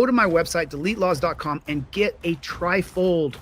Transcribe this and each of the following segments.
go to my website, DeleteLawz.com, and get a trifold.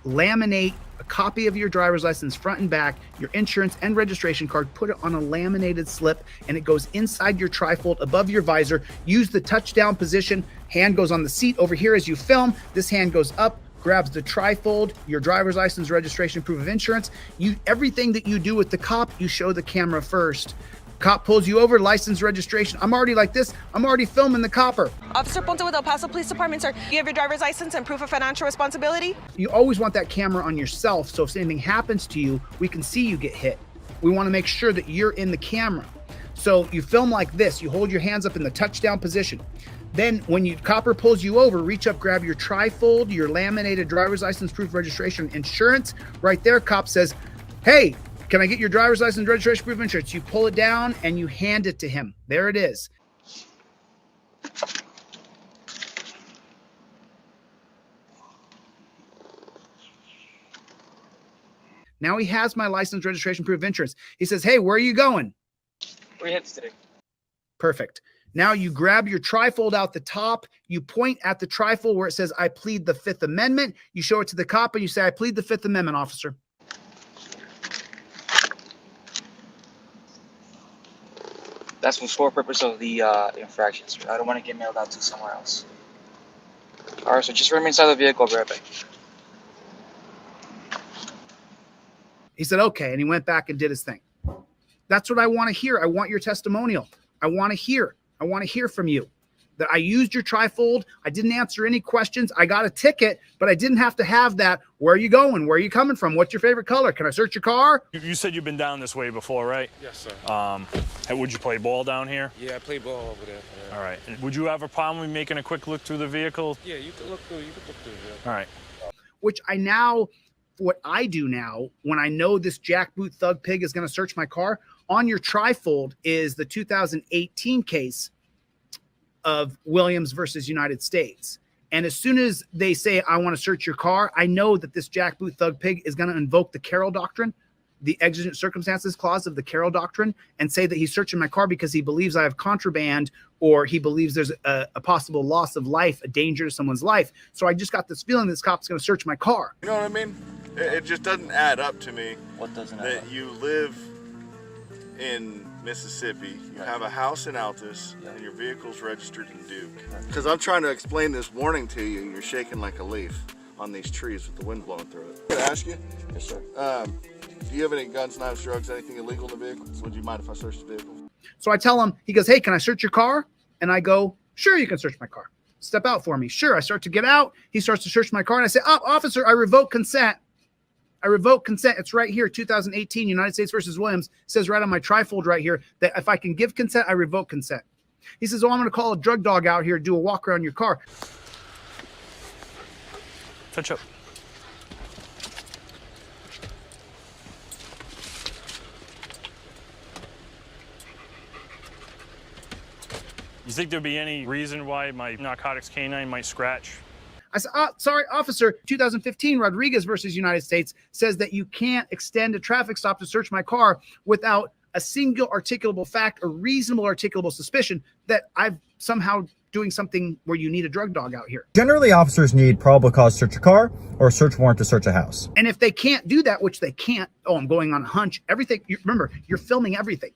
Laminate a copy of your driver's license front and back, your insurance and registration card, put it on a laminated slip, and it goes inside your trifold above your visor. Use the touchdown position. Hand goes on the seat over here as you film. This hand goes up, grabs the trifold, your driver's license, registration, proof of insurance. Everything that you do with the cop, you show the camera first. Cop pulls you over, license, registration. I'm already like this. I'm already filming the copper. Officer Ponte with El Paso Police Department, sir. You have your driver's license and proof of financial responsibility? You always want that camera on yourself, so if anything happens to you, we can see you get hit. We want to make sure that you're in the camera. So you film like this. You hold your hands up in the touchdown position. Then when copper pulls you over, reach up, grab your trifold, your laminated driver's license, proof of registration, insurance. Right there, cop says, hey, can I get your driver's license, registration, proof of insurance? You pull it down and you hand it to him. There it is. Now he has my license, registration, proof of insurance. He says, hey, where are you going? We're headed today. Perfect. Now you grab your trifold out the top, you point at the trifold where it says, I plead the Fifth Amendment. You show it to the cop and you say, I plead the Fifth Amendment, officer. That's for sole purpose of the infraction, sir. I don't want to get mailed out to somewhere else. All right, so just remain inside the vehicle. I'll be right back. He said, okay, and he went back and did his thing. That's what I want to hear. I want your testimonial. I want to hear from you that I used your trifold. I didn't answer any questions. I got a ticket, but I didn't have to have that. Where are you going? Where are you coming from? What's your favorite color? Can I search your car? You said you've been down this way before, right? Yes, sir. Would you play ball down here? Yeah, I play ball over there. Yeah. All right. And would you have a problem with making a quick look through the vehicle? Yeah, you can look through. You can look through the vehicle. All right. Which what I do now, when I know this jackboot thug pig is going to search my car, on your trifold is the 2018 case of Williams versus United States. And as soon as they say, I want to search your car, I know that this jackboot thug pig is going to invoke the Carroll Doctrine, the exigent circumstances clause of the Carroll Doctrine, and say that he's searching my car because he believes I have contraband, or he believes there's a possible loss of life, a danger to someone's life. So I just got this feeling this cop's going to search my car. You know what I mean? It just doesn't add up to me. What doesn't add that up? You live in Mississippi, you have a house in Altus, and your vehicle's registered in Duke. Because I'm trying to explain this warning to you, you're shaking like a leaf on these trees with the wind blowing through it. Can I ask you? Yes, sir. Do you have any guns, knives, drugs, anything illegal in the vehicle? Would you mind if I searched the vehicle? So I tell him, he goes, hey, can I search your car? And I go, sure, you can search my car. Step out for me. Sure. I start to get out. He starts to search my car. And I say, oh, officer, I revoke consent. I revoke consent. It's right here, 2018, United States versus Williams. It says right on my trifold right here that if I can give consent, I revoke consent. He says, oh, I'm going to call a drug dog out here, do a walk around your car. Touch up. You think there'd be any reason why my narcotics canine might scratch? I said, oh, sorry, officer, 2015 Rodriguez versus United States says that you can't extend a traffic stop to search my car without a single articulable fact or reasonable articulable suspicion that I'm somehow doing something where you need a drug dog out here. Generally, officers need probable cause to search a car or a search warrant to search a house. And if they can't do that, which they can't, oh, I'm going on a hunch, everything, remember, you're filming everything.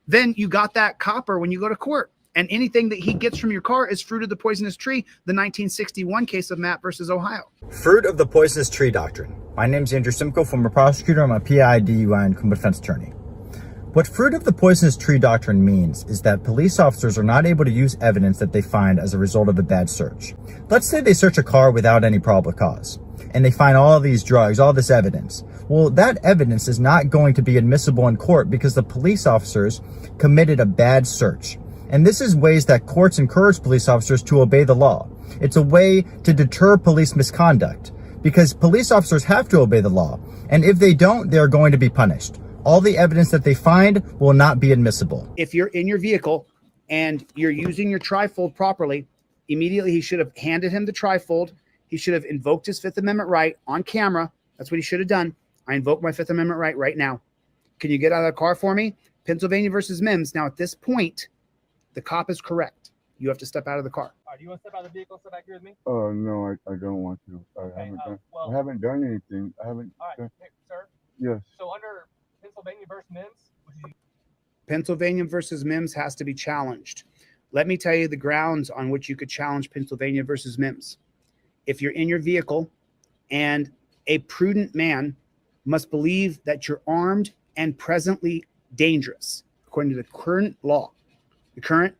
Then you got that copper when you go to court. And anything that he gets from your car is fruit of the poisonous tree, the 1961 case of Matt versus Ohio. Fruit of the poisonous tree doctrine. My name is Andrew Simcoe, former prosecutor. I'm a PI, DUI, and criminal defense attorney. What fruit of the poisonous tree doctrine means is that police officers are not able to use evidence that they find as a result of a bad search. Let's say they search a car without any probable cause, and they find all of these drugs, all this evidence. Well, that evidence is not going to be admissible in court because the police officers committed a bad search. And this is ways that courts encourage police officers to obey the law. It's a way to deter police misconduct because police officers have to obey the law. And if they don't, they're going to be punished. All the evidence that they find will not be admissible. If you're in your vehicle and you're using your trifold properly, immediately he should have handed him the trifold. He should have invoked his Fifth Amendment right on camera. That's what he should have done. I invoke my Fifth Amendment right now. Can you get out of the car for me? Pennsylvania versus Mims. Now, at this point, the cop is correct. you have to step out of the car. All right, do you want to step out of the vehicle, step back here with me? No, I don't want to. Okay, I haven't done anything. I haven't. All right, sir. Yes. So under Pennsylvania versus Mims, which is Pennsylvania versus Mims has to be challenged. Let me tell you the grounds on which you could challenge Pennsylvania versus Mims. If you're in your vehicle and a prudent man must believe that you're armed and presently dangerous, according to the current law, the current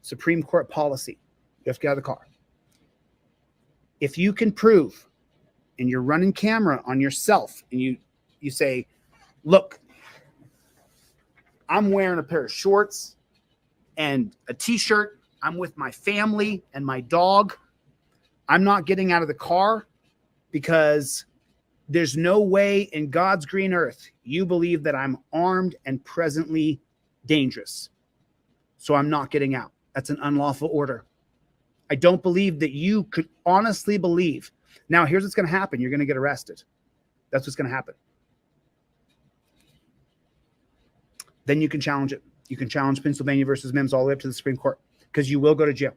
Supreme Court policy, you have to get out of the car. If you can prove, and you're running camera on yourself, and you say, look, I'm wearing a pair of shorts and a t-shirt. I'm with my family and my dog. I'm not getting out of the car because there's no way in God's green earth you believe that I'm armed and presently dangerous. So I'm not getting out. That's an unlawful order. I don't believe that you could honestly believe. Now, here's what's going to happen. You're going to get arrested. That's what's going to happen. Then you can challenge it. You can challenge Pennsylvania versus Mims all the way up to the Supreme Court because you will go to jail.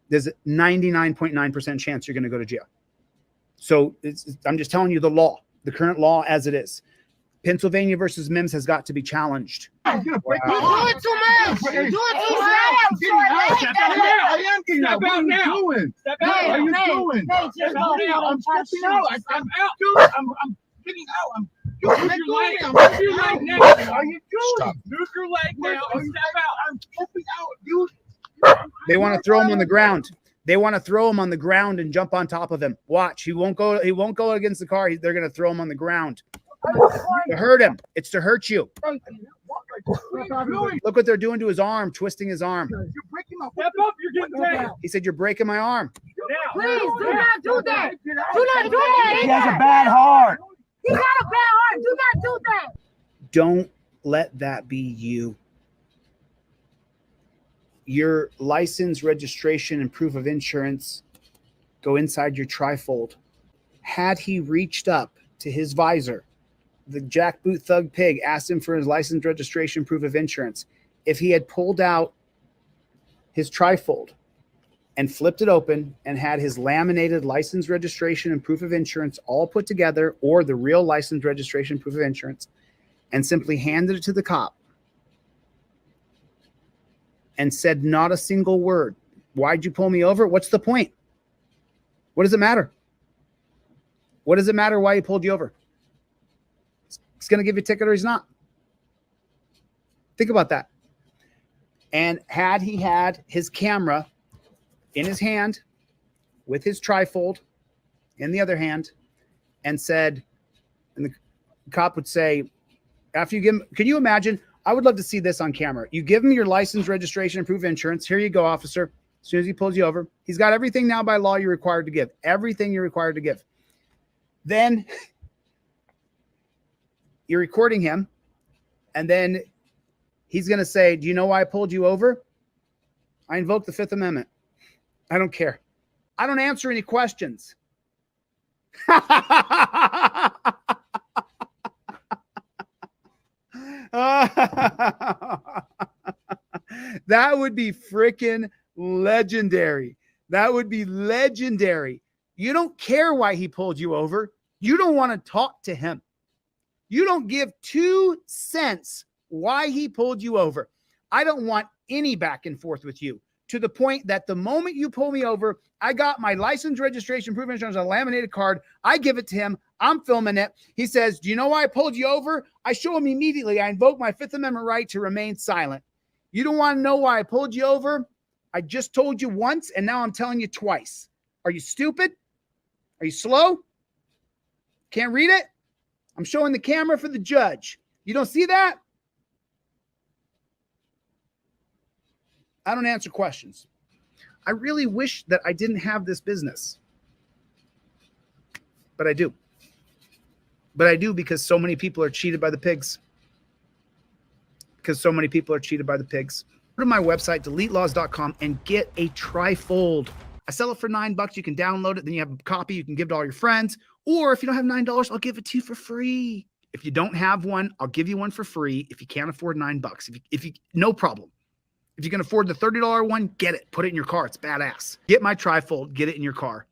There's a 99.9% chance you're going to go to jail. So I'm just telling you the law, the current law as it is. Pennsylvania versus Mims has got to be challenged. You're doing too much. You're doing too much. I am getting out. What are you doing? step What out. are you doing? Just go. I'm stepping out. I'm getting out. I'm Move your leg now. Are you doing? Move your leg now and step out. I'm stepping out. You. They want to throw him on the ground. They want to throw him on the ground and jump on top of him. Watch. He won't go against the car. They're going to throw him on the ground. To hurt him. It's to hurt you. Look what they're doing to his arm, twisting his arm. You're breaking my. Step up, you're getting tagged. He said, you're breaking my arm. Now. Please do not do that. Do not do that. He has a bad heart. He got a bad heart. Do not do that. Don't let that be you. Your license, registration, and proof of insurance go inside your trifold. Had he reached up to his visor, the jackboot thug pig asked him for his license, registration, proof of insurance. If he had pulled out his trifold and flipped it open and had his laminated license, registration, and proof of insurance all put together, or the real license, registration, proof of insurance, and simply handed it to the cop and said not a single word. Why'd you pull me over? What's the point? What does it matter? What does it matter why he pulled you over? He's going to give you a ticket or he's not. Think about that. And had he had his camera in his hand with his trifold in the other hand and said, and the cop would say, after you give him, can you imagine? I would love to see this on camera. You give him your license, registration, and proof of insurance. Here you go, officer. As soon as he pulls you over, he's got everything now by law you're required to give. Everything you're required to give. Then you're recording him, and then he's going to say, do you know why I pulled you over? I invoked the Fifth Amendment. I don't care. I don't answer any questions. That would be freaking legendary. That would be legendary. You don't care why he pulled you over. You don't want to talk to him. You don't give 2 cents why he pulled you over. I don't want any back and forth with you, to the point that the moment you pull me over, I got my license, registration, proof of insurance on a laminated card. I give it to him. I'm filming it. He says, do you know why I pulled you over? I show him immediately. I invoke my Fifth Amendment right to remain silent. You don't want to know why I pulled you over? I just told you once, and now I'm telling you twice. Are you stupid? Are you slow? Can't read it? I'm showing the camera for the judge. You don't see that? I don't answer questions. I really wish that I didn't have this business. But I do. But I do because so many people are cheated by the pigs. Because so many people are cheated by the pigs. Go to my website, DeleteLawz.com, and get a trifold. I sell it for $9. You can download it. Then you have a copy. You can give it to all your friends. Or if you don't have $9, I'll give it to you for free. If you don't have one, I'll give you one for free. If you can't afford $9, if you no problem. If you can afford the $30 one, get it. Put it in your car. It's badass. Get my trifold. Get it in your car.